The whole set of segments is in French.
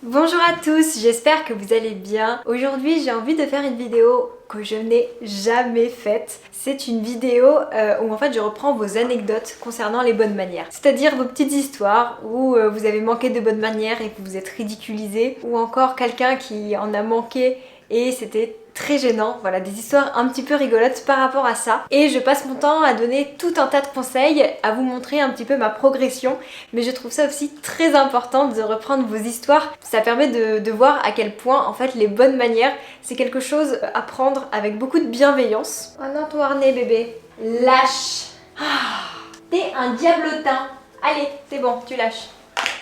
Bonjour à tous, j'espère que vous allez bien. Aujourd'hui j'ai envie de faire une vidéo que je n'ai jamais faite. C'est une vidéo où en fait je reprends vos anecdotes concernant les bonnes manières. C'est-à-dire vos petites histoires où vous avez manqué de bonnes manières et que vous êtes ridiculisé, ou encore quelqu'un qui en a manqué et c'était très gênant. Voilà, des histoires un petit peu rigolotes par rapport à ça. Et je passe mon temps à donner tout un tas de conseils, à vous montrer un petit peu ma progression. Mais je trouve ça aussi très important de reprendre vos histoires. Ça permet de voir à quel point en fait les bonnes manières, c'est quelque chose à prendre avec beaucoup de bienveillance. Oh non, ton harnais bébé, lâche. T'es un diablotin. Allez, c'est bon, tu lâches.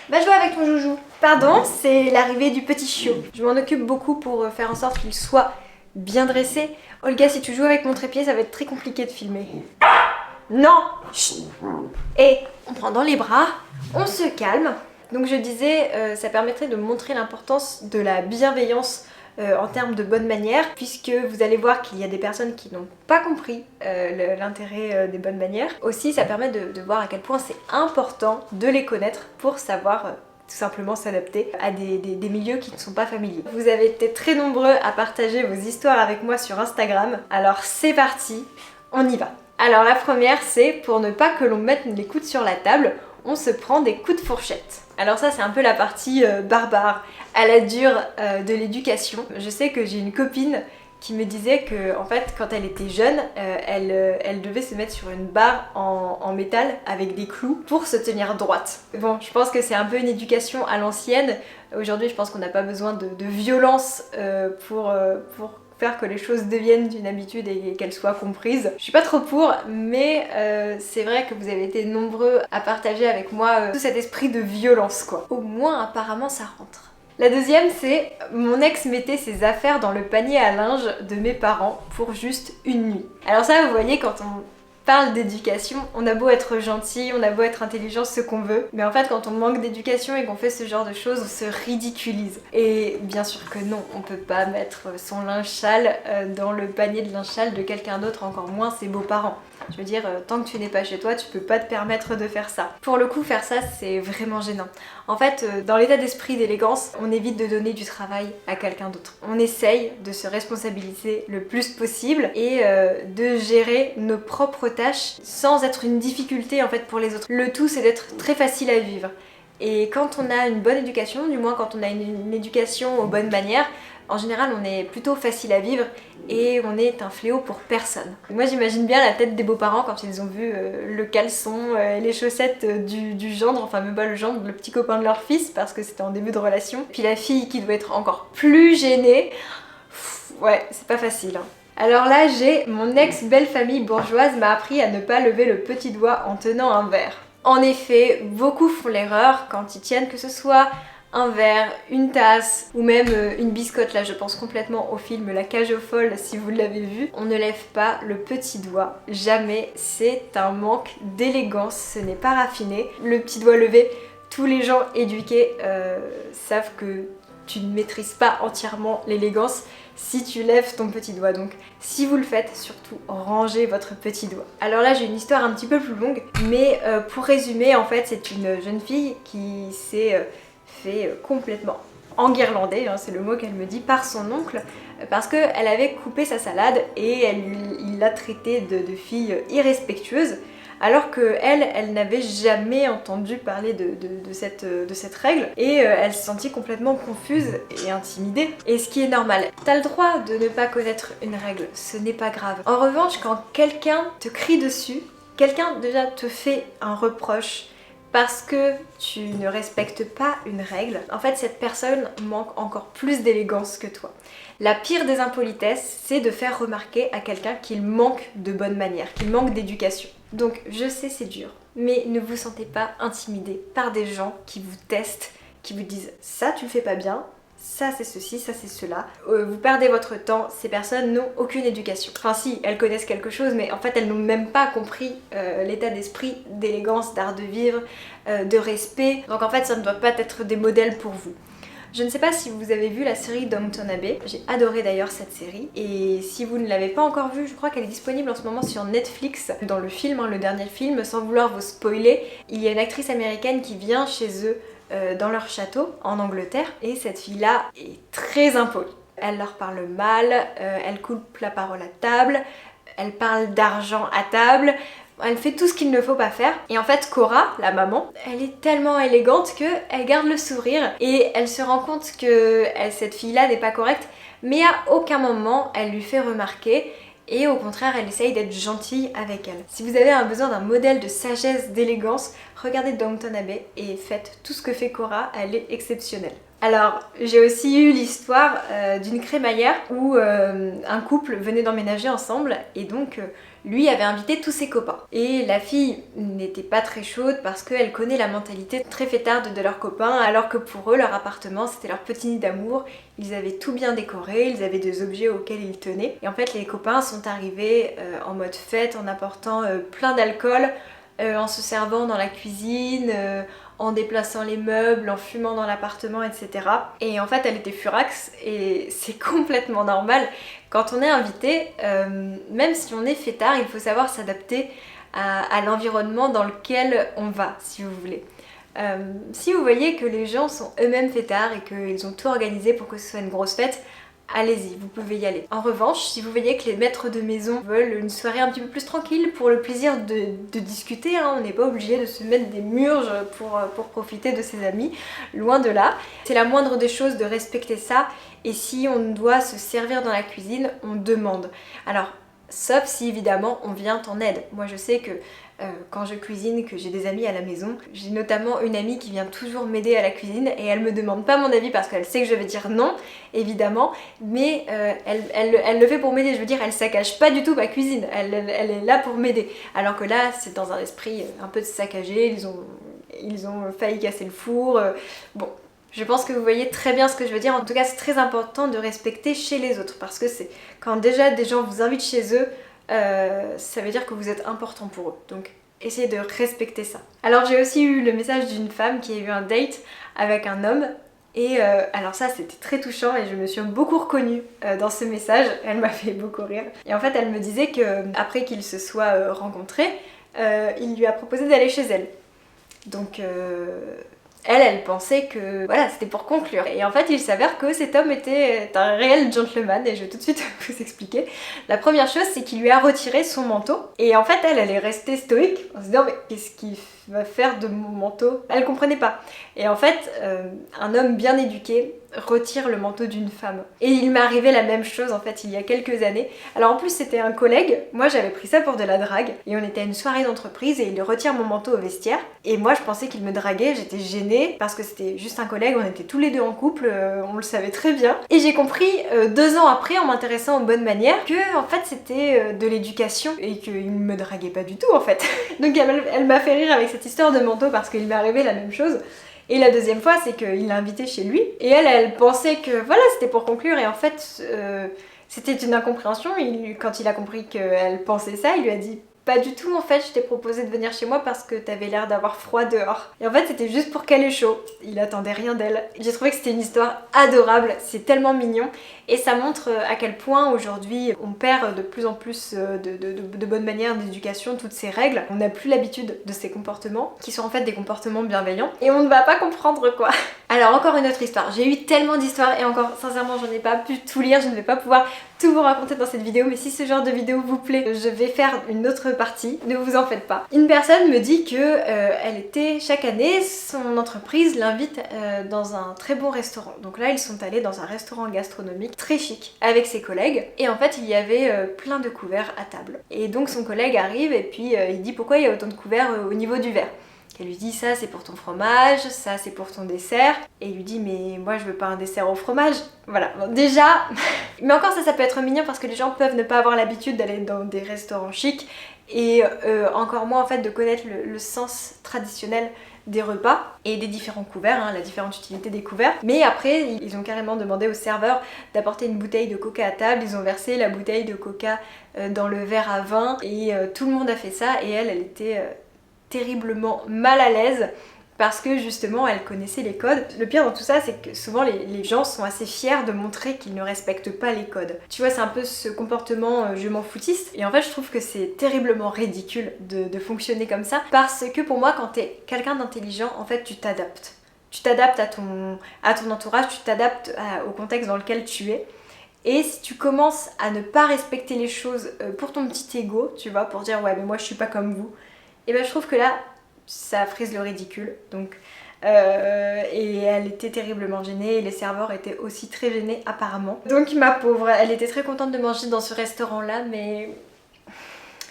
Va jouer avec ton joujou. Pardon, c'est l'arrivée du petit chiot. Je m'en occupe beaucoup pour faire en sorte qu'il soit bien dressé. Olga, si tu joues avec mon trépied, ça va être très compliqué de filmer. Non. Chut. Et on prend dans les bras, on se calme. Donc je disais, ça permettrait de montrer l'importance de la bienveillance en termes de bonnes manières, puisque vous allez voir qu'il y a des personnes qui n'ont pas compris l'intérêt des bonnes manières. Aussi, ça permet de voir à quel point c'est important de les connaître pour savoir tout simplement s'adapter à des milieux qui ne sont pas familiers. Vous avez été très nombreux à partager vos histoires avec moi sur Instagram, alors c'est parti, on y va. Alors la première, c'est pour ne pas que l'on mette les coudes sur la table, on se prend des coups de fourchette. Alors ça c'est un peu la partie barbare, à la dure de l'éducation. Je sais que j'ai une copine qui me disait que en fait quand elle était jeune, elle devait se mettre sur une barre en métal avec des clous pour se tenir droite. Bon, je pense que c'est un peu une éducation à l'ancienne. Aujourd'hui je pense qu'on n'a pas besoin de violence pour faire que les choses deviennent une habitude et qu'elles soient comprises. Je suis pas trop pour, mais c'est vrai que vous avez été nombreux à partager avec moi tout cet esprit de violence quoi. Au moins apparemment ça rentre. La deuxième, c'est mon ex mettait ses affaires dans le panier à linge de mes parents pour juste une nuit. Alors ça, vous voyez, quand on parle d'éducation, on a beau être gentil, on a beau être intelligent, ce qu'on veut, mais en fait quand on manque d'éducation et qu'on fait ce genre de choses, on se ridiculise. Et bien sûr que non, on peut pas mettre son linge sale dans le panier de linge sale de quelqu'un d'autre, encore moins ses beaux-parents. Je veux dire, tant que tu n'es pas chez toi, tu peux pas te permettre de faire ça. Pour le coup, faire ça, c'est vraiment gênant. En fait, dans l'état d'esprit d'élégance, on évite de donner du travail à quelqu'un d'autre. On essaye de se responsabiliser le plus possible et de gérer nos propres tâches sans être une difficulté en fait pour les autres. Le tout, c'est d'être très facile à vivre. Et quand on a une bonne éducation, du moins quand on a une éducation aux bonnes manières, en général on est plutôt facile à vivre et on est un fléau pour personne. Moi j'imagine bien la tête des beaux-parents quand ils ont vu le caleçon et les chaussettes du gendre, enfin même pas le gendre, le petit copain de leur fils parce que c'était en début de relation. Puis la fille qui doit être encore plus gênée. Ouais, c'est pas facile hein. Alors là, j'ai mon ex-belle-famille bourgeoise m'a appris à ne pas lever le petit doigt en tenant un verre. En effet, beaucoup font l'erreur quand ils tiennent que ce soit un verre, une tasse ou même une biscotte. Là je pense complètement au film La Cage aux folles si vous l'avez vu. On ne lève pas le petit doigt, jamais, c'est un manque d'élégance, ce n'est pas raffiné. Le petit doigt levé, tous les gens éduqués savent que tu ne maîtrises pas entièrement l'élégance si tu lèves ton petit doigt. Donc si vous le faites, surtout rangez votre petit doigt. Alors là j'ai une histoire un petit peu plus longue, mais pour résumer en fait c'est une jeune fille qui s'est fait complètement enguirlander, hein, c'est le mot qu'elle me dit, par son oncle parce qu'elle avait coupé sa salade et il l'a traitée de fille irrespectueuse. Alors qu'elle n'avait jamais entendu parler de cette règle et elle se sentit complètement confuse et intimidée. Et ce qui est normal, t'as le droit de ne pas connaître une règle, ce n'est pas grave. En revanche, quand quelqu'un te crie dessus, quelqu'un déjà te fait un reproche parce que tu ne respectes pas une règle, en fait cette personne manque encore plus d'élégance que toi. La pire des impolitesses, c'est de faire remarquer à quelqu'un qu'il manque de bonnes manières, qu'il manque d'éducation. Donc je sais c'est dur, mais ne vous sentez pas intimidé par des gens qui vous testent, qui vous disent ça tu le fais pas bien, ça c'est ceci, ça c'est cela. Vous perdez votre temps, ces personnes n'ont aucune éducation. Enfin si, elles connaissent quelque chose, mais en fait elles n'ont même pas compris l'état d'esprit, d'élégance, d'art de vivre, de respect. Donc en fait ça ne doit pas être des modèles pour vous. Je ne sais pas si vous avez vu la série Downton Abbey, j'ai adoré d'ailleurs cette série, et si vous ne l'avez pas encore vue, je crois qu'elle est disponible en ce moment sur Netflix. Dans le film, hein, le dernier film, sans vouloir vous spoiler, il y a une actrice américaine qui vient chez eux dans leur château en Angleterre et cette fille-là est très impolie. Elle leur parle mal, elle coupe la parole à table, elle parle d'argent à table, elle fait tout ce qu'il ne faut pas faire. Et en fait Cora, la maman, elle est tellement élégante qu'elle garde le sourire et elle se rend compte que cette fille-là n'est pas correcte, mais à aucun moment elle lui fait remarquer. Et au contraire, elle essaye d'être gentille avec elle. Si vous avez besoin d'un modèle de sagesse, d'élégance, regardez Downton Abbey et faites tout ce que fait Cora, elle est exceptionnelle. Alors, j'ai aussi eu l'histoire d'une crémaillère où un couple venait d'emménager ensemble et donc lui avait invité tous ses copains. Et la fille n'était pas très chaude parce qu'elle connaît la mentalité très fêtarde de leurs copains, alors que pour eux, leur appartement, c'était leur petit nid d'amour. Ils avaient tout bien décoré, ils avaient des objets auxquels ils tenaient. Et en fait, les copains sont arrivés en mode fête, en apportant plein d'alcool, en se servant dans la cuisine, en déplaçant les meubles, en fumant dans l'appartement, etc. Et en fait, elle était furax et c'est complètement normal. Quand on est invité, même si on est fêtard, il faut savoir s'adapter à l'environnement dans lequel on va, si vous voulez. Si vous voyez que les gens sont eux-mêmes fêtards et qu'ils ont tout organisé pour que ce soit une grosse fête, allez-y, vous pouvez y aller. En revanche, si vous voyez que les maîtres de maison veulent une soirée un petit peu plus tranquille pour le plaisir de discuter, hein, on n'est pas obligé de se mettre des murges pour profiter de ses amis, loin de là. C'est la moindre des choses de respecter ça et si on doit se servir dans la cuisine, on demande. Alors, sauf si évidemment on vient en aide. Moi je sais que quand je cuisine, que j'ai des amis à la maison, j'ai notamment une amie qui vient toujours m'aider à la cuisine et elle me demande pas mon avis parce qu'elle sait que je vais dire non, évidemment, mais elle le fait pour m'aider, je veux dire, elle saccage pas du tout ma cuisine, elle est là pour m'aider. Alors que là, c'est dans un esprit un peu saccagé, ils ont failli casser le four, bon. Je pense que vous voyez très bien ce que je veux dire. En tout cas, c'est très important de respecter chez les autres parce que c'est quand déjà des gens vous invitent chez eux, ça veut dire que vous êtes important pour eux. Donc, essayez de respecter ça. Alors, j'ai aussi eu le message d'une femme qui a eu un date avec un homme. Et alors ça, c'était très touchant et je me suis beaucoup reconnue dans ce message. Elle m'a fait beaucoup rire. Et en fait, elle me disait que après qu'ils se soient rencontrés, il lui a proposé d'aller chez elle. Donc... Elle pensait que voilà, c'était pour conclure. Et en fait, il s'avère que cet homme était un réel gentleman et je vais tout de suite vous expliquer. La première chose, c'est qu'il lui a retiré son manteau. Et en fait, elle est restée stoïque en se disant mais qu'est-ce qu'il va faire de mon manteau? Elle comprenait pas. Et en fait, un homme bien éduqué retire le manteau d'une femme. Et il m'est arrivé la même chose en fait il y a quelques années. Alors en plus c'était un collègue, moi j'avais pris ça pour de la drague et on était à une soirée d'entreprise et il retire mon manteau au vestiaire et moi je pensais qu'il me draguait, j'étais gênée parce que c'était juste un collègue, on était tous les deux en couple, on le savait très bien et j'ai compris 2 ans après en m'intéressant aux bonnes manières que en fait c'était de l'éducation et qu'il me draguait pas du tout en fait. Donc elle m'a fait rire avec cette histoire de manteau parce qu'il m'est arrivé la même chose. Et la deuxième fois, c'est qu'il l'a invité chez lui. Et elle pensait que voilà, c'était pour conclure. Et en fait, c'était une incompréhension. Quand il a compris qu'elle pensait ça, il lui a dit pas du tout en fait, je t'ai proposé de venir chez moi parce que t'avais l'air d'avoir froid dehors. Et en fait c'était juste pour qu'elle ait chaud, il attendait rien d'elle. J'ai trouvé que c'était une histoire adorable, c'est tellement mignon et ça montre à quel point aujourd'hui on perd de plus en plus de bonnes manières d'éducation, toutes ces règles. On n'a plus l'habitude de ces comportements qui sont en fait des comportements bienveillants et on ne va pas comprendre quoi. Alors encore une autre histoire, j'ai eu tellement d'histoires et encore sincèrement j'en ai pas pu tout lire, je ne vais pas pouvoir tout vous raconter dans cette vidéo mais si ce genre de vidéo vous plaît, je vais faire une autre partie, ne vous en faites pas. Une personne me dit que elle était chaque année, son entreprise l'invite dans un très bon restaurant. Donc là ils sont allés dans un restaurant gastronomique très chic avec ses collègues et en fait il y avait plein de couverts à table. Et donc son collègue arrive et puis il dit pourquoi il y a autant de couverts au niveau du verre. Elle lui dit ça c'est pour ton fromage, ça c'est pour ton dessert. Et il lui dit mais moi je veux pas un dessert au fromage. Voilà, bon, déjà... mais encore ça peut être mignon parce que les gens peuvent ne pas avoir l'habitude d'aller dans des restaurants chics et encore moins en fait de connaître le sens traditionnel des repas et des différents couverts, hein, la différente utilité des couverts. Mais après, ils ont carrément demandé au serveur d'apporter une bouteille de coca à table, ils ont versé la bouteille de coca dans le verre à vin et tout le monde a fait ça et elle était... terriblement mal à l'aise parce que justement elle connaissait les codes. Le pire dans tout ça c'est que souvent les gens sont assez fiers de montrer qu'ils ne respectent pas les codes. Tu vois c'est un peu ce comportement je m'en foutiste et en fait je trouve que c'est terriblement ridicule de fonctionner comme ça parce que pour moi quand t'es quelqu'un d'intelligent en fait tu t'adaptes. Tu t'adaptes à ton entourage, tu t'adaptes au contexte dans lequel tu es. Et si tu commences à ne pas respecter les choses pour ton petit ego, tu vois, pour dire ouais mais moi je suis pas comme vous, et ben je trouve que là ça frise le ridicule. Donc et elle était terriblement gênée et les serveurs étaient aussi très gênés apparemment. Donc ma pauvre, elle était très contente de manger dans ce restaurant là, mais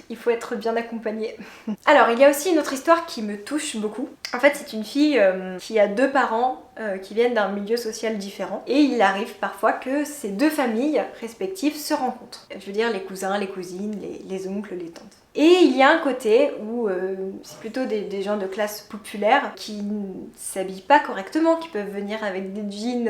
il faut être bien accompagné. Alors il y a aussi une autre histoire qui me touche beaucoup. En fait c'est une fille qui a deux parents qui viennent d'un milieu social différent. Et il arrive parfois que ces deux familles respectives se rencontrent. Je veux dire les cousins, les cousines, les oncles, les tantes. Et il y a un côté où c'est plutôt des gens de classe populaire qui ne s'habillent pas correctement, qui peuvent venir avec des jeans,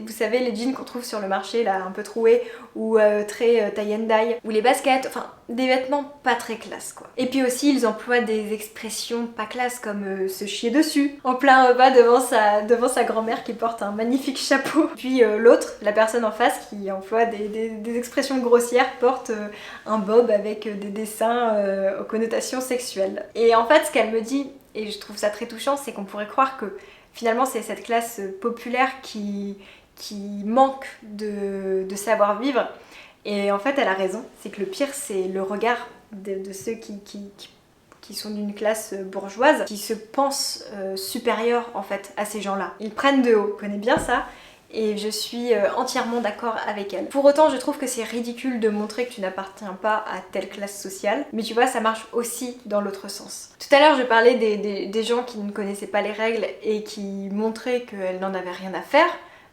vous savez les jeans qu'on trouve sur le marché là un peu troués ou très tie and dye, ou les baskets, enfin des vêtements pas très classe quoi. Et puis aussi ils emploient des expressions pas classe comme se chier dessus en plein repas devant sa grand-mère qui porte un magnifique chapeau. Puis l'autre, la personne en face qui emploie des expressions grossières, porte un bob avec des dessins aux connotations sexuelles. Et en fait ce qu'elle me dit, et je trouve ça très touchant, c'est qu'on pourrait croire que finalement c'est cette classe populaire qui manque de savoir-vivre. Et en fait elle a raison, c'est que le pire c'est le regard de ceux qui sont d'une classe bourgeoise, qui se pensent supérieurs en fait à ces gens-là. Ils prennent de haut, je connais bien ça, et je suis entièrement d'accord avec elle. Pour autant, je trouve que c'est ridicule de montrer que tu n'appartiens pas à telle classe sociale, mais tu vois, ça marche aussi dans l'autre sens. Tout à l'heure, je parlais des gens qui ne connaissaient pas les règles et qui montraient qu'elles n'en avaient rien à faire,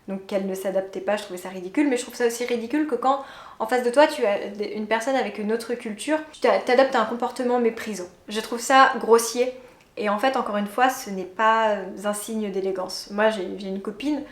donc qu'elles ne s'adaptaient pas, je trouvais ça ridicule, mais je trouve ça aussi ridicule que quand en face de toi tu as une personne avec une autre culture, tu t'adaptes à un comportement méprisant. Je trouve ça grossier et en fait encore une fois ce n'est pas un signe d'élégance. Moi j'ai une copine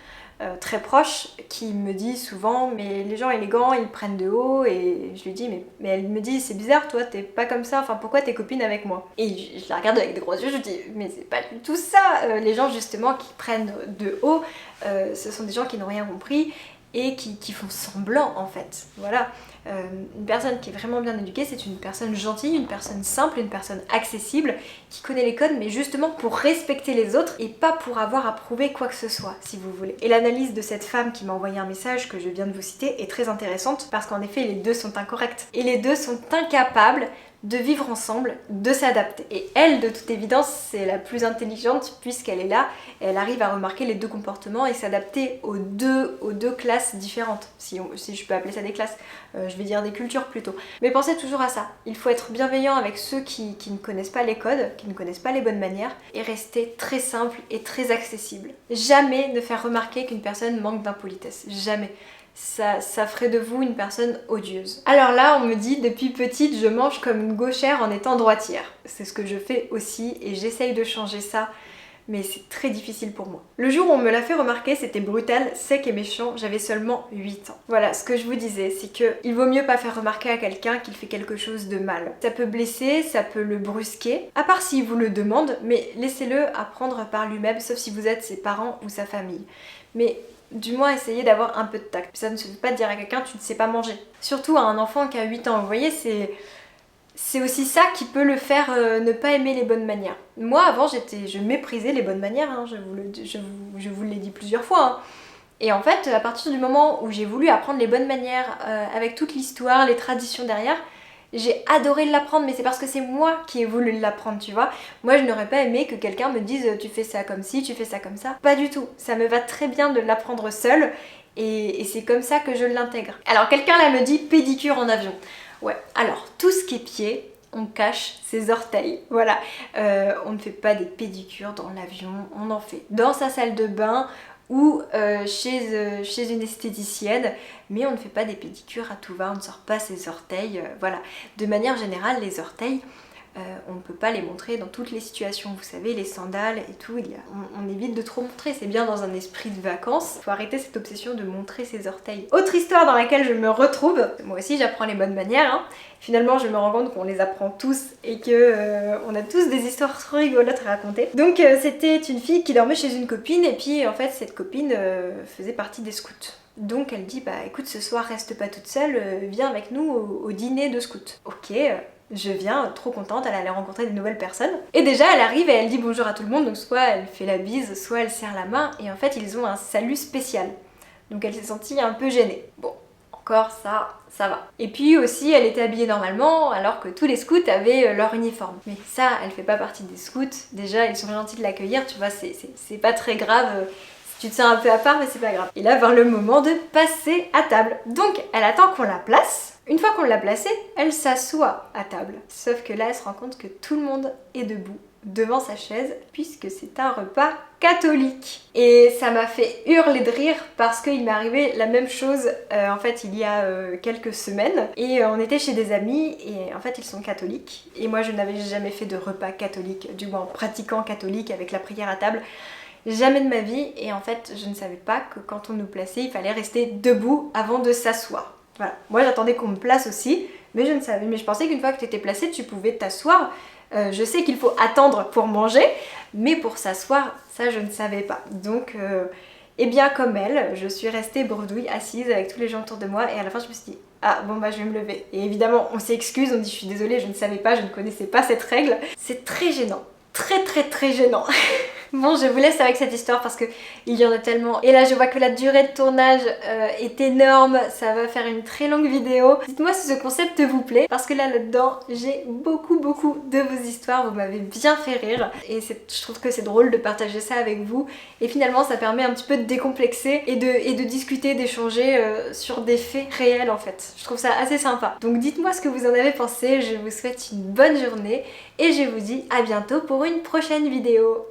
très proche qui me dit souvent mais les gens élégants ils prennent de haut, et je lui dis mais elle me dit c'est bizarre toi t'es pas comme ça, enfin pourquoi t'es copine avec moi? Et je la regarde avec des gros yeux, je lui dis mais c'est pas du tout ça, les gens justement qui prennent de haut ce sont des gens qui n'ont rien compris et qui font semblant en fait, voilà. Une personne qui est vraiment bien éduquée, c'est une personne gentille, une personne simple, une personne accessible, qui connaît les codes mais justement pour respecter les autres et pas pour avoir à prouver quoi que ce soit, si vous voulez. Et l'analyse de cette femme qui m'a envoyé un message que je viens de vous citer est très intéressante parce qu'en effet les deux sont incorrects et les deux sont incapables de vivre ensemble, de s'adapter. Et elle, de toute évidence, c'est la plus intelligente puisqu'elle est là, et elle arrive à remarquer les deux comportements et s'adapter aux deux classes différentes, si je peux appeler ça des classes, je vais dire des cultures plutôt. Mais pensez toujours à ça, il faut être bienveillant avec ceux qui ne connaissent pas les codes, qui ne connaissent pas les bonnes manières, et rester très simple et très accessible. Jamais ne faire remarquer qu'une personne manque d'impolitesse, jamais. Ça ferait de vous une personne odieuse. Alors là, on me dit, depuis petite, je mange comme une gauchère en étant droitière. C'est ce que je fais aussi et j'essaye de changer ça, mais c'est très difficile pour moi. Le jour où on me l'a fait remarquer, c'était brutal, sec et méchant, j'avais seulement 8 ans. Voilà, ce que je vous disais, c'est que il vaut mieux pas faire remarquer à quelqu'un qu'il fait quelque chose de mal. Ça peut blesser, ça peut le brusquer, à part s'il vous le demande, mais laissez-le apprendre par lui-même, sauf si vous êtes ses parents ou sa famille. Mais du moins essayez d'avoir un peu de tact. Ça ne se fait pas de dire à quelqu'un tu ne sais pas manger. Surtout à un enfant qui a 8 ans, vous voyez, c'est aussi ça qui peut le faire ne pas aimer les bonnes manières. Moi avant je méprisais les bonnes manières, hein, je vous l'ai dit plusieurs fois. Hein. Et en fait à partir du moment où j'ai voulu apprendre les bonnes manières avec toute l'histoire, les traditions derrière, j'ai adoré l'apprendre, mais c'est parce que c'est moi qui ai voulu l'apprendre, tu vois. Moi, je n'aurais pas aimé que quelqu'un me dise tu fais ça comme ci, tu fais ça comme ça. Pas du tout. Ça me va très bien de l'apprendre seule et c'est comme ça que je l'intègre. Alors, quelqu'un là me dit pédicure en avion. Ouais, alors, tout ce qui est pied, on cache ses orteils. Voilà. On ne fait pas des pédicures dans l'avion, on en fait dans sa salle de bain ou chez une esthéticienne, mais on ne fait pas des pédicures à tout va, on ne sort pas ses orteils, voilà. De manière générale, les orteils, on ne peut pas les montrer dans toutes les situations, vous savez, les sandales et tout, on évite de trop montrer, c'est bien dans un esprit de vacances, il faut arrêter cette obsession de montrer ses orteils. Autre histoire dans laquelle je me retrouve, moi aussi j'apprends les bonnes manières, hein. Finalement je me rends compte qu'on les apprend tous et que on a tous des histoires trop rigolotes à raconter. Donc c'était une fille qui dormait chez une copine et puis en fait cette copine faisait partie des scouts. Donc elle dit bah écoute ce soir reste pas toute seule, viens avec nous au dîner de scouts. Ok. je viens trop contente, elle allait rencontrer de nouvelles personnes. Et déjà elle arrive et elle dit bonjour à tout le monde, donc soit elle fait la bise, soit elle serre la main, et en fait ils ont un salut spécial. Donc elle s'est sentie un peu gênée. Bon, encore ça va. Et puis aussi elle était habillée normalement alors que tous les scouts avaient leur uniforme. Mais ça, elle fait pas partie des scouts. Déjà ils sont gentils de l'accueillir, tu vois, c'est pas très grave. Tu te sens un peu à part mais c'est pas grave. Et là vers le moment de passer à table. Donc elle attend qu'on la place. Une fois qu'on l'a placée, elle s'assoit à table. Sauf que là elle se rend compte que tout le monde est debout devant sa chaise puisque c'est un repas catholique. Et ça m'a fait hurler de rire parce qu'il m'est arrivé la même chose en fait il y a quelques semaines, et on était chez des amis et en fait ils sont catholiques et moi je n'avais jamais fait de repas catholique, du moins pratiquant catholique avec la prière à table. Jamais de ma vie, et en fait je ne savais pas que quand on nous plaçait il fallait rester debout avant de s'asseoir. Voilà, moi j'attendais qu'on me place aussi, mais je pensais qu'une fois que tu étais placée tu pouvais t'asseoir. Je sais qu'il faut attendre pour manger, mais pour s'asseoir, ça je ne savais pas. Donc, et bien comme elle, je suis restée bredouille, assise avec tous les gens autour de moi, et à la fin je me suis dit, ah bon bah je vais me lever. Et évidemment on s'excuse, on dit je suis désolée, je ne savais pas, je ne connaissais pas cette règle. C'est très gênant, très gênant. Bon, je vous laisse avec cette histoire parce que il y en a tellement. Et là, je vois que la durée de tournage est énorme. Ça va faire une très longue vidéo. Dites-moi si ce concept vous plaît, parce que là-dedans, j'ai beaucoup de vos histoires. Vous m'avez bien fait rire. Et je trouve que c'est drôle de partager ça avec vous. Et finalement, ça permet un petit peu de décomplexer et de discuter, d'échanger sur des faits réels en fait. Je trouve ça assez sympa. Donc dites-moi ce que vous en avez pensé. Je vous souhaite une bonne journée. Et je vous dis à bientôt pour une prochaine vidéo.